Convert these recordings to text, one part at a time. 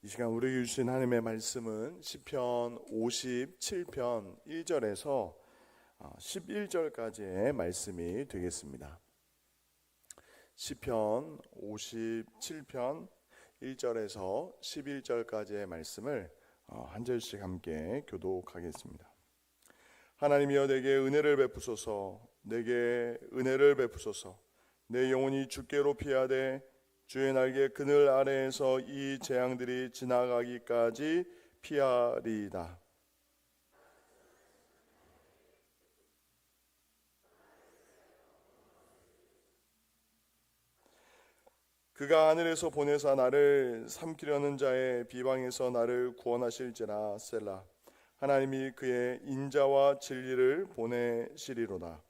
이 시간 우리에게 주신 하나님의 말씀은 시편 57편 1절에서 11절까지의 말씀이 되겠습니다. 시편 57편 1절에서 11절까지의 말씀을 한 절씩 함께 교독하겠습니다. 하나님이여 내게 은혜를 베푸소서. 내게 은혜를 베푸소서. 내 영혼이 주께로 피하되 주의 날개 그늘 아래에서 이 재앙들이 지나가기까지 피하리이다. 그가 하늘에서 보내사 나를 삼키려는 자의 비방에서 나를 구원하실지라. 셀라. 하나님이 그의 인자와 진리를 보내시리로다.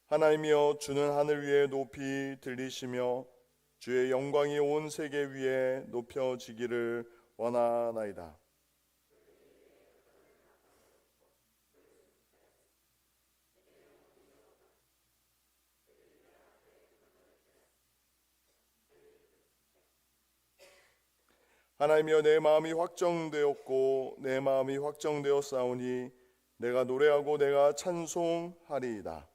하나님이여 주는 하늘 위에 높이 들리시며 주의 영광이 온 세계 위에 높여지기를 원하나이다. 하나님이여 내 마음이 확정되었고 내 마음이 확정되었사오니 내가 노래하고 내가 찬송하리이다.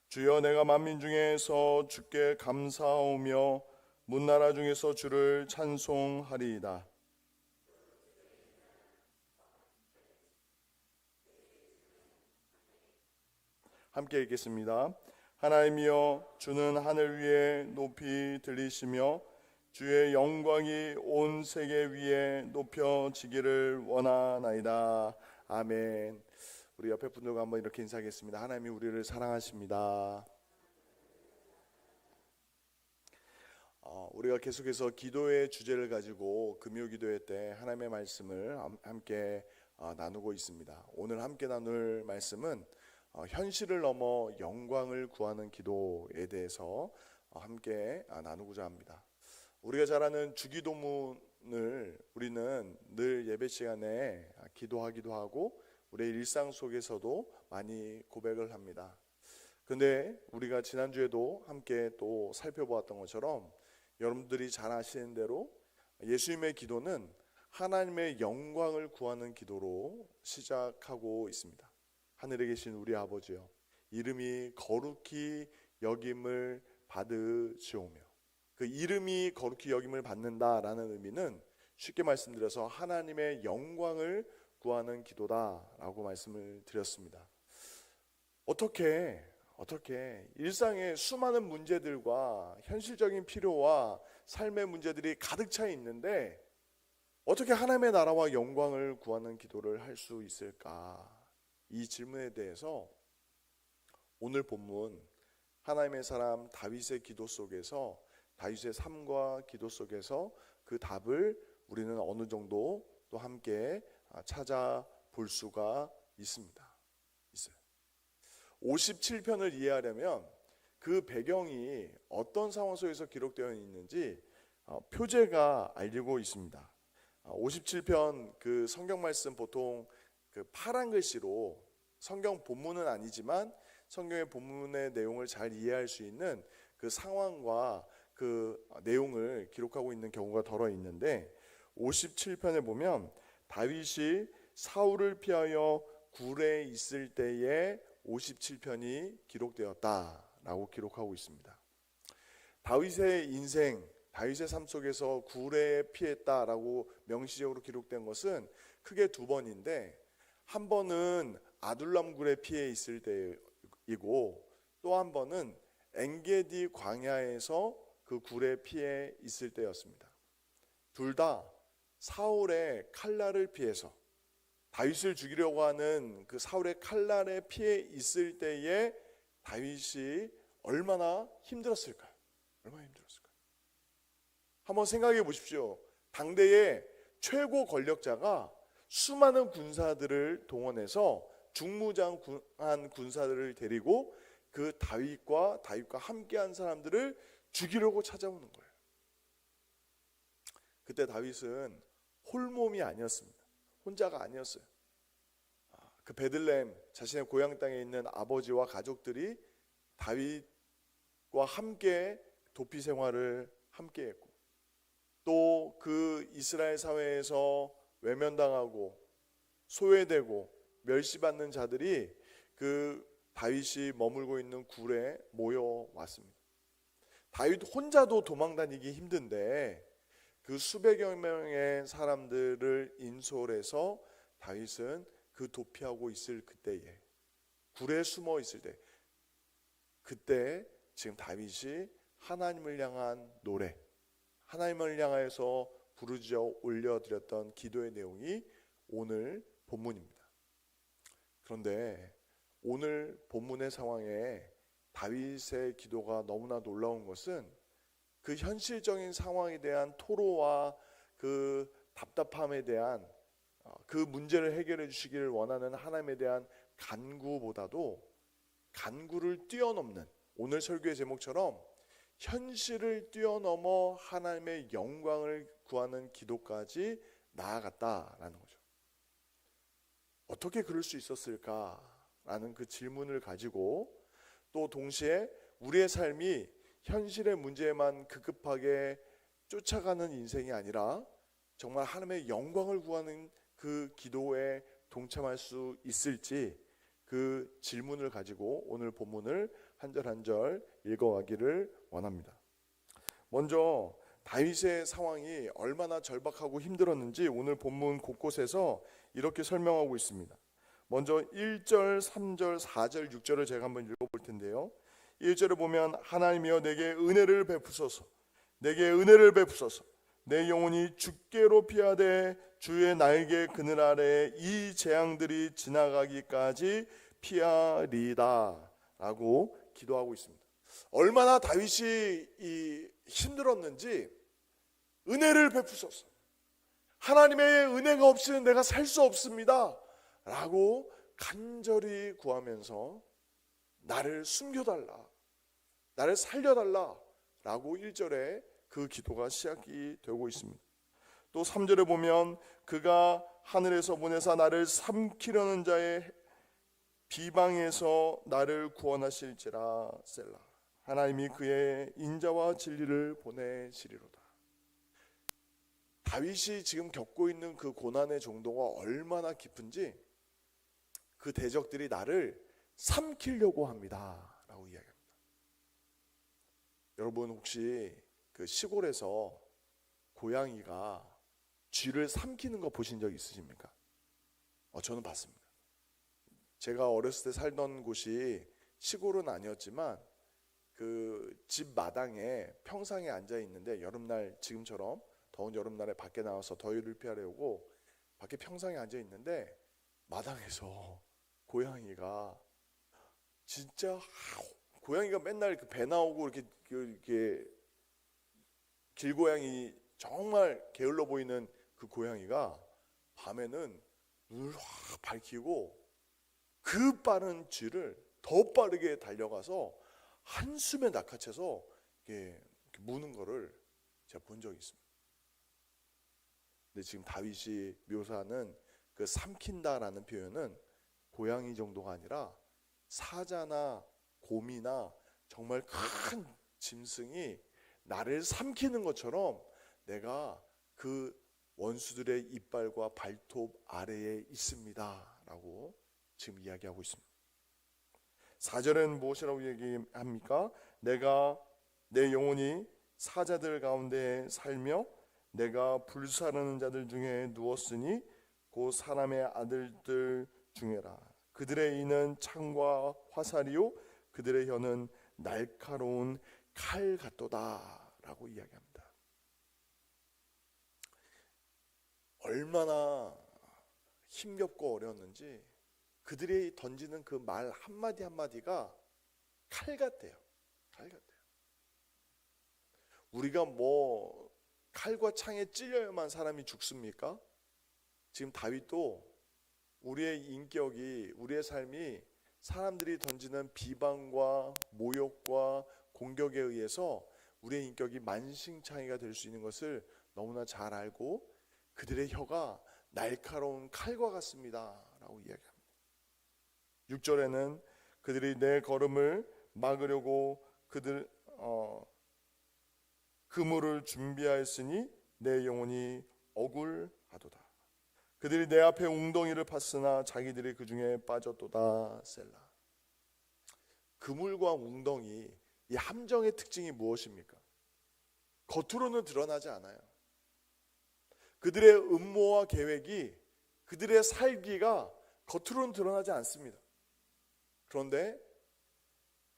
주여 내가 만민 중에서 주께 감사하오며 문나라 중에서 주를 찬송하리이다. 함께 읽겠습니다. 하나님이여 주는 하늘 위에 높이 들리시며 주의 영광이 온 세계 위에 높여지기를 원하나이다. 아멘. 우리 옆에 분들과 한번 이렇게 인사하겠습니다. 하나님이 우리를 사랑하십니다. 우리가 계속해서 기도의 주제를 가지고 금요기도회 때 하나님의 말씀을 함께 나누고 있습니다. 오늘 함께 나눌 말씀은 현실을 넘어 영광을 구하는 기도에 대해서 함께 나누고자 합니다. 우리가 잘 아는 주기도문을 우리는 늘 예배 시간에 기도하기도 하고 우리의 일상 속에서도 많이 고백을 합니다. 그런데 우리가 지난주에도 함께 또 살펴보았던 것처럼 여러분들이 잘 아시는 대로 예수님의 기도는 하나님의 영광을 구하는 기도로 시작하고 있습니다. 하늘에 계신 우리 아버지여, 이름이 거룩히 여김을 받으시오며. 그 이름이 거룩히 여김을 받는다라는 의미는 쉽게 말씀드려서 하나님의 영광을 구하는 기도다라고 말씀을 드렸습니다. 어떻게 일상의 수많은 문제들과 현실적인 필요와 삶의 문제들이 가득 차 있는데 어떻게 하나님의 나라와 영광을 구하는 기도를 할 수 있을까? 이 질문에 대해서 오늘 본문 하나님의 사람 다윗의 기도 속에서, 다윗의 삶과 기도 속에서 그 답을 우리는 어느 정도 또 함께 찾아볼 수가 있습니다. 57편을 이해하려면 그 배경이 어떤 상황 속에서 기록되어 있는지 표제가 알리고 있습니다. 57편 그 성경 말씀 보통 그 파란 글씨로, 성경 본문은 아니지만 성경의 본문의 내용을 잘 이해할 수 있는 그 상황과 그 내용을 기록하고 있는 경우가 덜어 있는데 57편에 보면 다윗이 사울을 피하여 굴에 있을 때에 57편이 기록되었다라고 기록하고 있습니다. 다윗의 인생, 다윗의 삶 속에서 굴에 피했다라고 명시적으로 기록된 것은 크게 두 번인데, 한 번은 아둘람 굴에 피해 있을 때이고 또 한 번은 엔게디 광야에서 그 굴에 피해 있을 때였습니다. 둘 다 사울의 칼날을 피해서, 다윗을 죽이려고 하는 그 사울의 칼날에 피해 있을 때에 다윗이 얼마나 힘들었을까요? 한번 생각해 보십시오. 당대의 최고 권력자가 수많은 군사들을 동원해서 중무장한 군사들을 데리고 그 다윗과 함께한 사람들을 죽이려고 찾아오는 거예요. 그때 다윗은 홀몸이 아니었습니다. 혼자가 아니었어요. 그 베들레헴 자신의 고향 땅에 있는 아버지와 가족들이 다윗과 함께 도피 생활을 함께 했고, 또 그 이스라엘 사회에서 외면당하고 소외되고 멸시받는 자들이 그 다윗이 머물고 있는 굴에 모여왔습니다. 다윗 혼자도 도망다니기 힘든데 그 수백여 명의 사람들을 인솔해서 다윗은 그 도피하고 있을 그때에, 굴에 숨어 있을 때, 그때 지금 다윗이 하나님을 향한 노래, 하나님을 향해서 부르짖어 올려드렸던 기도의 내용이 오늘 본문입니다. 그런데 오늘 본문의 상황에 다윗의 기도가 너무나 놀라운 것은 그 현실적인 상황에 대한 토로와 그 답답함에 대한 그 문제를 해결해 주시기를 원하는 하나님에 대한 간구보다도 간구를 뛰어넘는, 오늘 설교의 제목처럼 현실을 뛰어넘어 하나님의 영광을 구하는 기도까지 나아갔다라는 거죠. 어떻게 그럴 수 있었을까라는 그 질문을 가지고, 또 동시에 우리의 삶이 현실의 문제에만 급급하게 쫓아가는 인생이 아니라 정말 하나님의 영광을 구하는 그 기도에 동참할 수 있을지, 그 질문을 가지고 오늘 본문을 한 절 한 절 읽어가기를 원합니다. 먼저 다윗의 상황이 얼마나 절박하고 힘들었는지 오늘 본문 곳곳에서 이렇게 설명하고 있습니다. 먼저 1절, 3절, 4절, 6절을 제가 한번 읽어볼 텐데요. 1절에 보면 하나님이여 내게 은혜를 베푸소서, 내게 은혜를 베푸소서, 내 영혼이 주께로 피하되 주의 날개 그늘 아래 이 재앙들이 지나가기까지 피하리다 라고 기도하고 있습니다. 얼마나 다윗이 힘들었는지, 은혜를 베푸소서, 하나님의 은혜가 없이는 내가 살 수 없습니다 라고 간절히 구하면서 나를 숨겨달라, 나를 살려달라 라고 1절에 그 기도가 시작이 되고 있습니다. 또 3절에 보면 그가 하늘에서 보내사 나를 삼키려는 자의 비방에서 나를 구원하실지라 셀라, 하나님이 그의 인자와 진리를 보내시리로다. 다윗이 지금 겪고 있는 그 고난의 정도가 얼마나 깊은지, 그 대적들이 나를 삼키려고 합니다 라고 이야기합니다. 여러분 혹시 그 시골에서 고양이가 쥐를 삼키는 거 보신 적 있으십니까? 저는 봤습니다. 제가 어렸을 때 살던 곳이 시골은 아니었지만 그 집 마당에 평상에 앉아 있는데, 여름날 지금처럼 더운 여름날에 밖에 나와서 더위를 피하려고 밖에 평상에 앉아 있는데 마당에서 고양이가, 진짜 고양이가 맨날 그 배 나오고 이렇게 길고양이, 정말 게을러 보이는 그 고양이가 밤에는 눈을 확 밝히고 그 빠른 쥐를 더 빠르게 달려가서 한숨에 낚아채서 이렇게 무는 거를 제가 본 적이 있습니다. 근데 지금 다윗이 묘사하는 그 삼킨다라는 표현은 고양이 정도가 아니라 사자나 곰이나 정말 큰 짐승이 나를 삼키는 것처럼 내가 그 원수들의 이빨과 발톱 아래에 있습니다 라고 지금 이야기하고 있습니다. 4절은 무엇이라고 얘기합니까? 내가 내 영혼이 사자들 가운데 살며 내가 불사르는 자들 중에 누웠으니 곧 사람의 아들들 중에라. 그들의 이는 창과 화살이요 그들의 혀는 날카로운 칼 같도다 라고 이야기합니다. 얼마나 힘겹고 어려웠는지 그들이 던지는 그 말 한마디 한마디가 칼 같아요. 칼 같아요. 우리가 뭐 칼과 창에 찔려야만 사람이 죽습니까? 지금 다윗도 우리의 인격이, 우리의 삶이 사람들이 던지는 비방과 모욕과 공격에 의해서 우리의 인격이 만신창이가 될 수 있는 것을 너무나 잘 알고 그들의 혀가 날카로운 칼과 같습니다 라고 이야기합니다. 6절에는 그들이 내 걸음을 막으려고 그물을 준비하였으니 내 영혼이 억울하도다. 그들이 내 앞에 웅덩이를 팠으나 자기들이 그 중에 빠졌도다. 셀라. 그물과 웅덩이, 이 함정의 특징이 무엇입니까? 겉으로는 드러나지 않아요. 그들의 음모와 계획이, 그들의 살기가 겉으로는 드러나지 않습니다. 그런데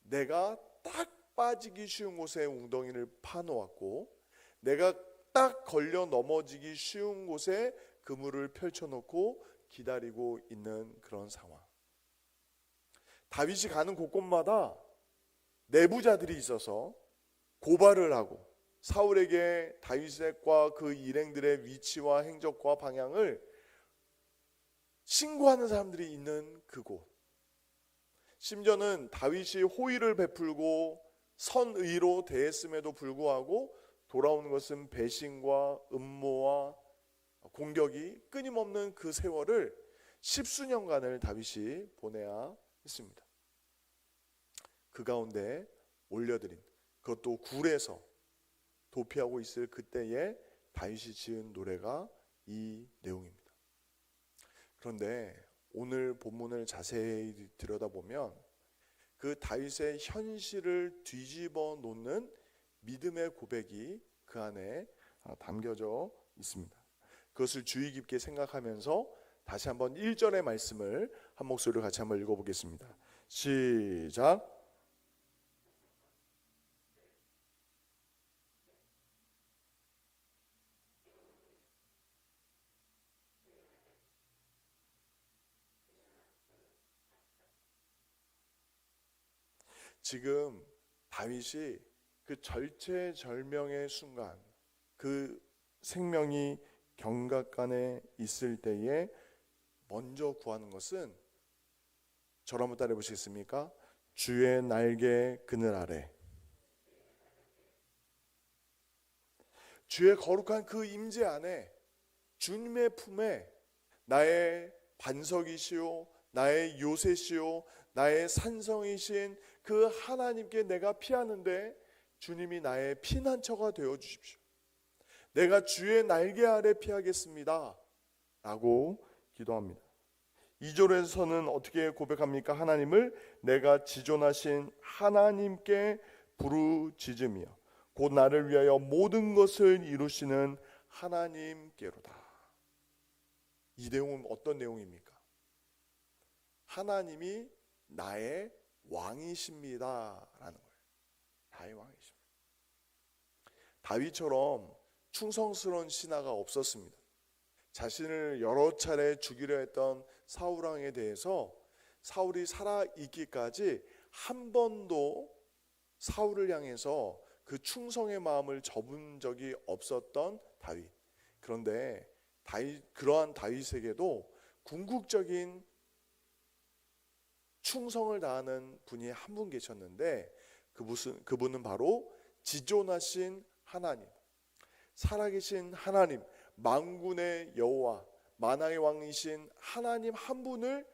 내가 딱 빠지기 쉬운 곳에 웅덩이를 파놓았고 내가 딱 걸려 넘어지기 쉬운 곳에 그물을 펼쳐놓고 기다리고 있는 그런 상황. 다윗이 가는 곳곳마다 내부자들이 있어서 고발을 하고 사울에게 다윗과 그 일행들의 위치와 행적과 방향을 신고하는 사람들이 있는 그곳. 심지어는 다윗이 호의를 베풀고 선의로 대했음에도 불구하고 돌아오는 것은 배신과 음모와 공격이 끊임없는 그 세월을 10수년간을 다윗이 보내야 했습니다. 그 가운데 올려드린, 그것도 굴에서 도피하고 있을 그때에 다윗이 지은 노래가 이 내용입니다. 그런데 오늘 본문을 자세히 들여다보면 그 다윗의 현실을 뒤집어 놓는 믿음의 고백이 그 안에 담겨져 있습니다. 그것을 주의 깊게 생각하면서 다시 한번 1절의 말씀을 한 목소리로 같이 한번 읽어보겠습니다. 시작. 지금 다윗이 그 절체절명의 순간, 그 생명이 경각간에 있을 때에 먼저 구하는 것은, 저를 한번 따라해 보시겠습니까? 주의 날개 그늘 아래, 주의 거룩한 그 임재 안에, 주님의 품에 나의 반석이시오, 나의 요새시오, 나의 산성이신 그 하나님께 내가 피하는데 주님이 나의 피난처가 되어 주십시오. 내가 주의 날개 아래 피하겠습니다 라고 기도합니다. 2절에서는 어떻게 고백합니까? 하나님을 내가 지존하신 하나님께 부르짖으며 곧 나를 위하여 모든 것을 이루시는 하나님께로다. 이 내용은 어떤 내용입니까? 하나님이 나의 왕이십니다 라는 거예요. 나의 왕이십니다. 다윗처럼 충성스러운 신하가 없었습니다. 자신을 여러 차례 죽이려 했던 사울 왕에 대해서 사울이 살아있기까지 한 번도 사울을 향해서 그 충성의 마음을 접은 적이 없었던 다윗. 그런데 그러한 다윗에게도 궁극적인 충성을 다하는 분이 한 분 계셨는데 그분은 바로 지존하신 하나님, 살아계신 하나님, 만군의 여호와, 만왕의 왕이신 하나님 한 분을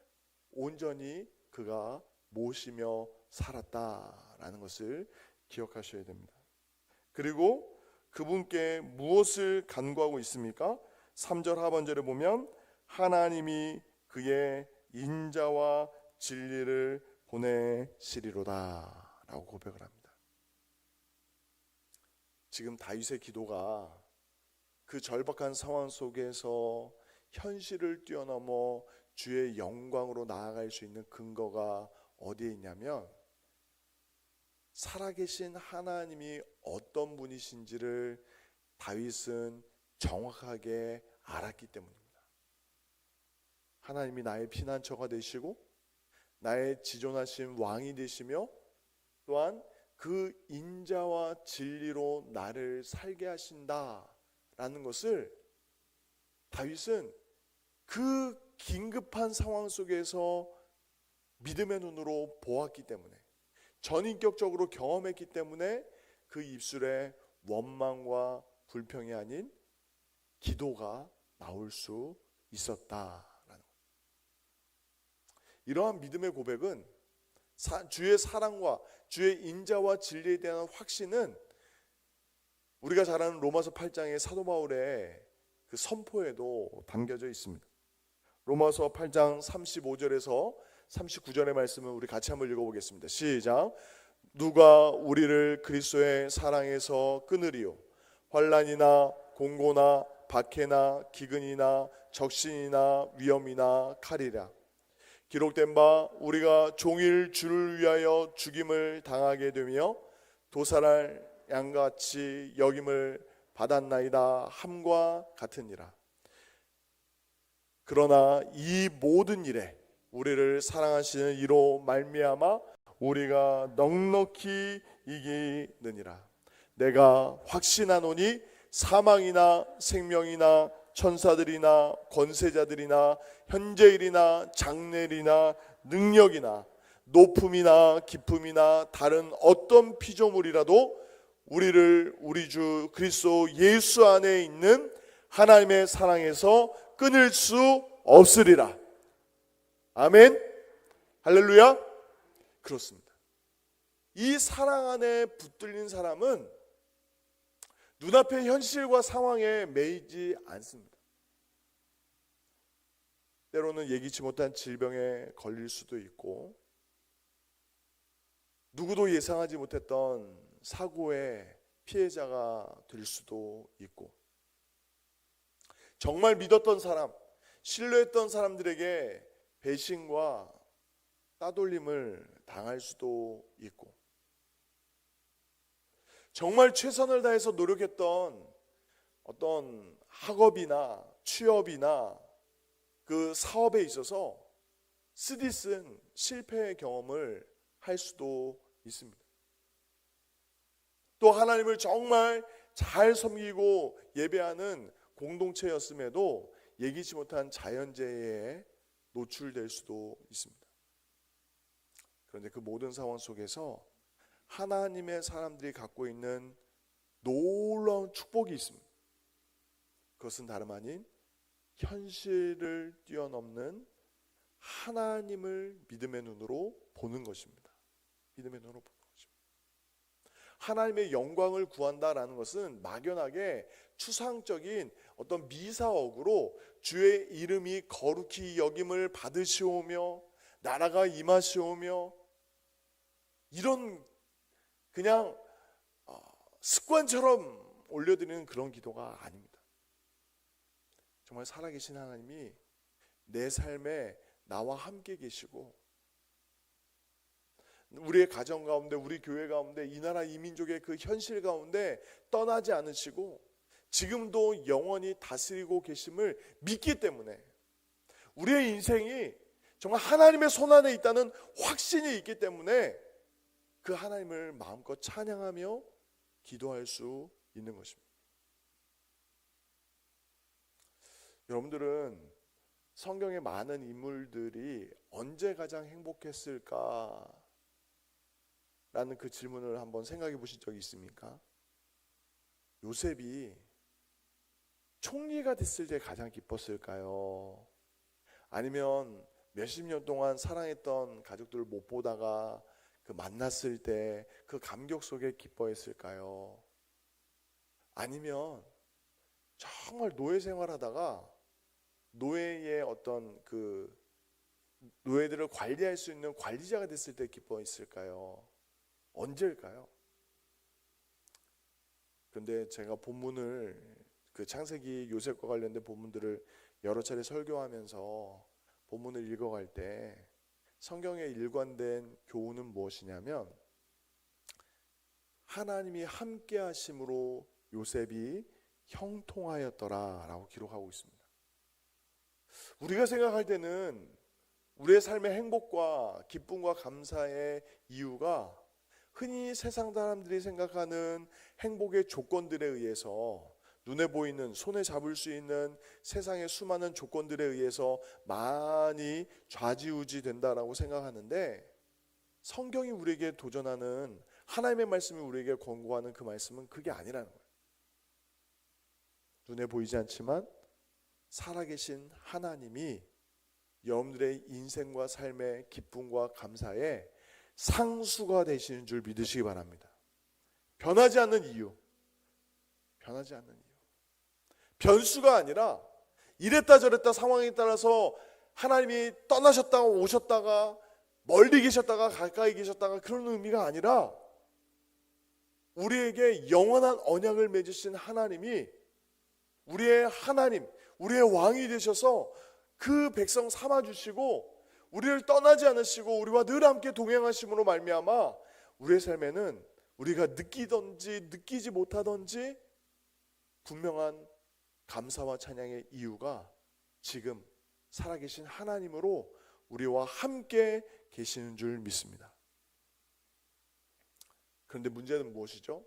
온전히 그가 모시며 살았다라는 것을 기억하셔야 됩니다. 그리고 그분께 무엇을 간구하고 있습니까? 3절 하반절에 보면 하나님이 그의 인자와 진리를 보내시리로다 라고 고백을 합니다. 지금 다윗의 기도가 그 절박한 상황 속에서 현실을 뛰어넘어 주의 영광으로 나아갈 수 있는 근거가 어디에 있냐면 살아계신 하나님이 어떤 분이신지를 다윗은 정확하게 알았기 때문입니다. 하나님이 나의 피난처가 되시고 나의 지존하신 왕이 되시며 또한 그 인자와 진리로 나를 살게 하신다라는 것을 다윗은 그 긴급한 상황 속에서 믿음의 눈으로 보았기 때문에, 전인격적으로 경험했기 때문에 그 입술에 원망과 불평이 아닌 기도가 나올 수 있었다라는 것. 이러한 믿음의 고백은 주의 사랑과 주의 인자와 진리에 대한 확신은 우리가 잘 아는 로마서 8장의 사도 바울의 그 선포에도 담겨져 있습니다. 로마서 8장 35절에서 39절의 말씀을 우리 같이 한번 읽어보겠습니다. 시작. 누가 우리를 그리스도의 사랑에서 끊으리요? 환난이나 공고나 박해나 기근이나 적신이나 위험이나 칼이라. 기록된 바 우리가 종일 주를 위하여 죽임을 당하게 되며 도살할 양같이 여김을 받았나이다 함과 같으니라. 그러나 이 모든 일에 우리를 사랑하시는 이로 말미암아 우리가 넉넉히 이기느니라. 내가 확신하노니 사망이나 생명이나 천사들이나 권세자들이나 현재일이나 장래일이나 능력이나 높음이나 깊음이나 다른 어떤 피조물이라도 우리를 우리 주 그리스도 예수 안에 있는 하나님의 사랑에서 끊을 수 없으리라. 아멘. 할렐루야. 그렇습니다. 이 사랑 안에 붙들린 사람은 눈앞의 현실과 상황에 매이지 않습니다. 때로는 예기치 못한 질병에 걸릴 수도 있고, 누구도 예상하지 못했던 사고의 피해자가 될 수도 있고, 정말 믿었던 사람, 신뢰했던 사람들에게 배신과 따돌림을 당할 수도 있고, 정말 최선을 다해서 노력했던 어떤 학업이나 취업이나 그 사업에 있어서 쓰디쓴 실패의 경험을 할 수도 있습니다. 또 하나님을 정말 잘 섬기고 예배하는 공동체였음에도 예기치 못한 자연재해에 노출될 수도 있습니다. 그런데 그 모든 상황 속에서 하나님의 사람들이 갖고 있는 놀라운 축복이 있습니다. 그것은 다름 아닌 현실을 뛰어넘는 하나님을 믿음의 눈으로 보는 것입니다. 믿음의 눈으로 보는 것입니다. 하나님의 영광을 구한다라는 것은 막연하게 추상적인 어떤 미사역으로 주의 이름이 거룩히 여김을 받으시오며 나라가 임하시오며 이런 그냥 습관처럼 올려드리는 그런 기도가 아닙니다. 정말 살아계신 하나님이 내 삶에 나와 함께 계시고 우리의 가정 가운데 우리 교회 가운데 이 나라 이 민족의 그 현실 가운데 떠나지 않으시고 지금도 영원히 다스리고 계심을 믿기 때문에 우리의 인생이 정말 하나님의 손안에 있다는 확신이 있기 때문에 그 하나님을 마음껏 찬양하며 기도할 수 있는 것입니다. 여러분들은 성경의 많은 인물들이 언제 가장 행복했을까? 라는 그 질문을 한번 생각해 보신 적이 있습니까? 요셉이 총리가 됐을 때 가장 기뻤을까요? 아니면 몇십 년 동안 사랑했던 가족들을 못 보다가 그 만났을 때 그 감격 속에 기뻐했을까요? 아니면 정말 노예 생활하다가 노예의 어떤 그 노예들을 관리할 수 있는 관리자가 됐을 때 기뻐했을까요? 언제일까요? 그런데 제가 본문을 그 창세기 요셉과 관련된 본문들을 여러 차례 설교하면서 본문을 읽어갈 때 성경에 일관된 교훈은 무엇이냐면 하나님이 함께 하심으로 요셉이 형통하였더라 라고 기록하고 있습니다. 우리가 생각할 때는 우리의 삶의 행복과 기쁨과 감사의 이유가 흔히 세상 사람들이 생각하는 행복의 조건들에 의해서 눈에 보이는, 손에 잡을 수 있는 세상의 수많은 조건들에 의해서 많이 좌지우지 된다라고 생각하는데, 성경이 우리에게 도전하는, 하나님의 말씀이 우리에게 권고하는 그 말씀은 그게 아니라는 거예요. 눈에 보이지 않지만 살아계신 하나님이 여러분들의 인생과 삶의 기쁨과 감사에 상수가 되시는 줄 믿으시기 바랍니다. 변하지 않는 이유, 변하지 않는 이유, 변수가 아니라 이랬다 저랬다 상황에 따라서 하나님이 떠나셨다가 오셨다가 멀리 계셨다가 가까이 계셨다가 그런 의미가 아니라, 우리에게 영원한 언약을 맺으신 하나님이 우리의 하나님, 우리의 왕이 되셔서 그 백성 삼아주시고 우리를 떠나지 않으시고 우리와 늘 함께 동행하심으로 말미암아 우리의 삶에는 우리가 느끼든지 느끼지 못하든지 분명한 감사와 찬양의 이유가 지금 살아계신 하나님으로 우리와 함께 계시는 줄 믿습니다. 그런데 문제는 무엇이죠?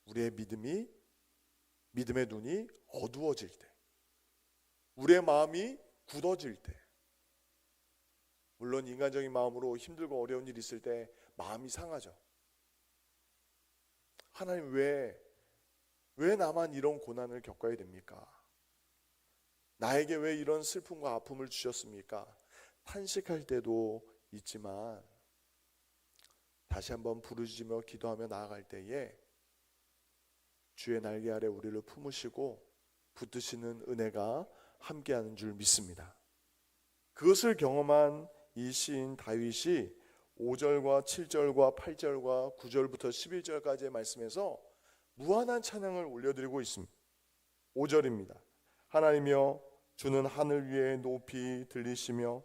우리의 믿음의 눈이 어두워질 때, 우리의 마음이 굳어질 때, 물론 인간적인 마음으로 힘들고 어려운 일이 있을 때 마음이 상하죠. 하나님 왜 나만 이런 고난을 겪어야 됩니까? 나에게 왜 이런 슬픔과 아픔을 주셨습니까? 탄식할 때도 있지만 다시 한번 부르짖으며 기도하며 나아갈 때에 주의 날개 아래 우리를 품으시고 붙드시는 은혜가 함께하는 줄 믿습니다. 그것을 경험한 이 시인 다윗이 5절과 7절과 8절과 9절부터 11절까지의 말씀에서 무한한 찬양을 올려드리고 있습니다. 5절입니다. 하나님이여 주는 하늘 위에 높이 들리시며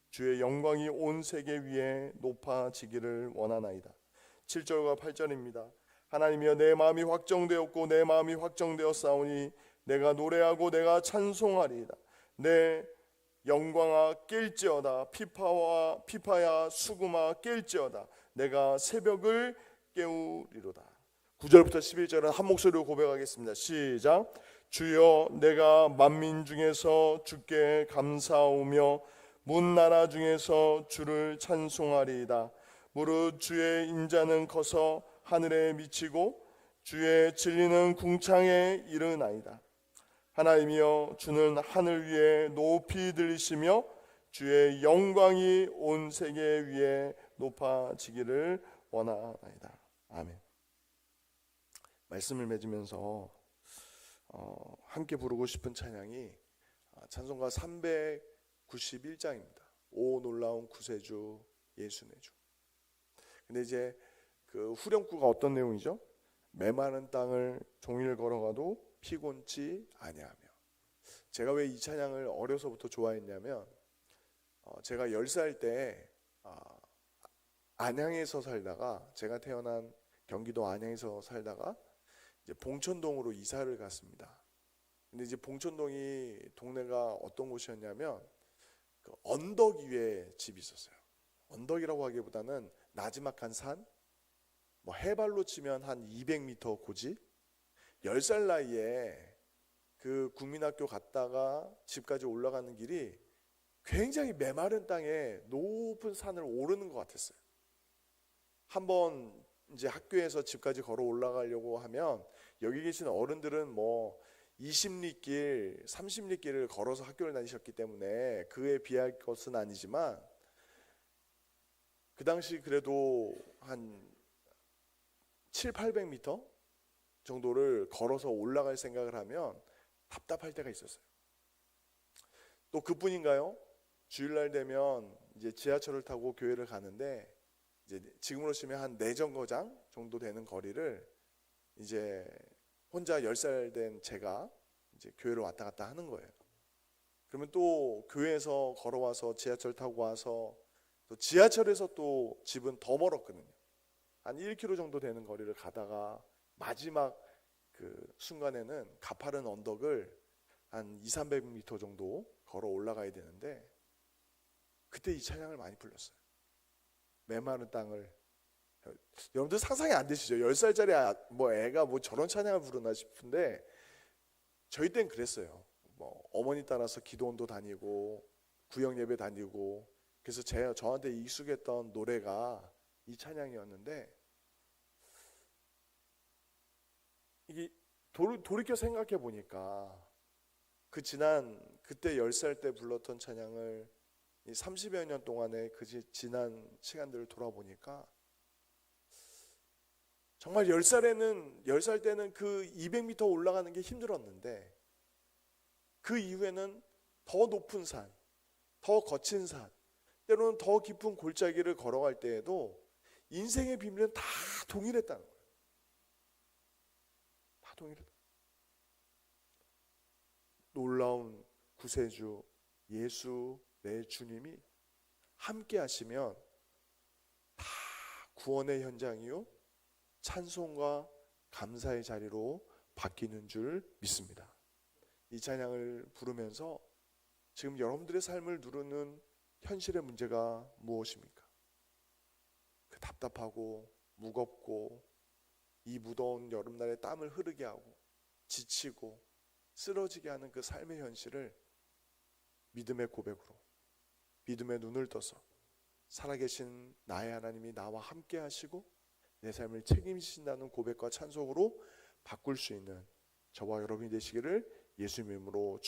주의 영광이 온 세계 위에 높아지기를 원하나이다. 7절과 8절입니다. 하나님이여 내 마음이 확정되었고 내 마음이 확정되었사오니 내가 노래하고 내가 찬송하리이다. 내 영광아 깰지어다. 피파야 수금아 깰지어다. 내가 새벽을 깨우리로다. 9절부터 11절은 한 목소리로 고백하겠습니다. 시작. 주여 내가 만민 중에서 주께 감사하오며 문 나라 중에서 주를 찬송하리이다. 무릇 주의 인자는 커서 하늘에 미치고 주의 진리는 궁창에 이르나이다. 하나님이여 주는 하늘 위에 높이 들리시며 주의 영광이 온 세계 위에 높아지기를 원하나이다. 아멘. 말씀을 맺으면서 함께 부르고 싶은 찬양이 찬송가 391장입니다. 오 놀라운 구세주 예수의 주. 근데 이제 그 후렴구가 어떤 내용이죠? 메마른 땅을 종일 걸어가도 피곤치 아니하며. 제가 왜 이 찬양을 어려서부터 좋아했냐면 제가 10살 때 안양에서 살다가, 제가 태어난 경기도 안양에서 살다가 이제 봉천동으로 이사를 갔습니다. 근데 이제 봉천동이 동네가 어떤 곳이었냐면 그 언덕 위에 집이 있었어요. 언덕이라고 하기보다는 나지막한 산, 뭐 해발로 치면 한 200m 고지. 10살 나이에 그 국민학교 갔다가 집까지 올라가는 길이 굉장히 메마른 땅에 높은 산을 오르는 것 같았어요. 한번 이제 학교에서 집까지 걸어 올라가려고 하면 여기 계신 어른들은 뭐 20리길, 30리길을 걸어서 학교를 다니셨기 때문에 그에 비할 것은 아니지만 그 당시 그래도 한 700~800m 정도를 걸어서 올라갈 생각을 하면 답답할 때가 있었어요. 또 그뿐인가요? 주일날 되면 이제 지하철을 타고 교회를 가는데 이제 지금으로 치면 한 4정거장 정도 되는 거리를 이제 혼자 10살 된 제가 이제 교회를 왔다 갔다 하는 거예요. 그러면 또 교회에서 걸어와서 지하철 타고 와서 또 지하철에서 또 집은 더 멀었거든요. 한 1km 정도 되는 거리를 가다가 마지막 그 순간에는 가파른 언덕을 한 200~300m 정도 걸어 올라가야 되는데 그때 이 찬양을 많이 불렀어요. 메마른 땅을. 여러분들 상상이 안 되시죠? 10살짜리 뭐 애가 뭐 저런 찬양을 부르나 싶은데 저희 땐 그랬어요. 뭐 어머니 따라서 기도원도 다니고 구역 예배 다니고, 그래서 저한테 익숙했던 노래가 이 찬양이었는데, 이게 돌이켜 생각해 보니까 그때 10살 때 불렀던 찬양을 이 30여 년 동안의 지난 시간들을 돌아보니까 정말 10살 때는 그 200m 올라가는 게 힘들었는데, 그 이후에는 더 높은 산, 더 거친 산, 때로는 더 깊은 골짜기를 걸어갈 때에도 인생의 비밀은 다 동일했다는 거예요. 다 동일했다. 놀라운 구세주 예수 내 주님이 함께 하시면 다 구원의 현장이요, 찬송과 감사의 자리로 바뀌는 줄 믿습니다. 이 찬양을 부르면서 지금 여러분들의 삶을 누르는 현실의 문제가 무엇입니까? 그 답답하고 무겁고 이 무더운 여름날에 땀을 흐르게 하고 지치고 쓰러지게 하는 그 삶의 현실을 믿음의 고백으로, 믿음의 눈을 떠서 살아계신 나의 하나님이 나와 함께 하시고 내 삶을 책임지신다는 고백과 찬송으로 바꿀 수 있는 저와 여러분이 되시기를 예수님의 이름으로